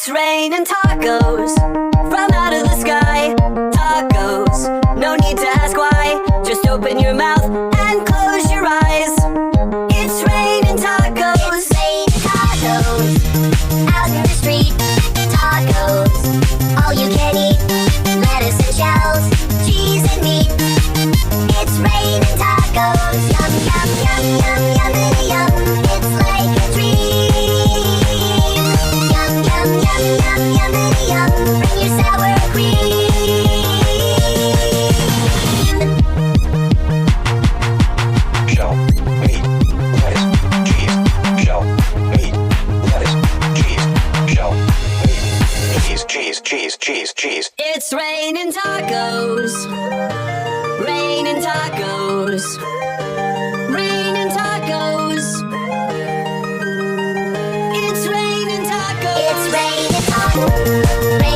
It's raining tacos from out of the sky. Tacos, no need to ask why. Just open your mouth and close your eyes. It's raining tacos. It's raining tacos out in the street. Tacos, all you can eat. Lettuce and shells, cheese and meat. It's raining tacos. Yum, yum, yum, yum, yummity yum. It's like a dream. Yum, yum, yum, yum, yummity yum. Bring your sour cream. Shell, meat, lettuce, cheese. Shell, meat, lettuce, cheese. Shell, meat, cheese. It's raining tacos. Raining tacos. Raining tacos. It's raining tacos. It's raining tacos.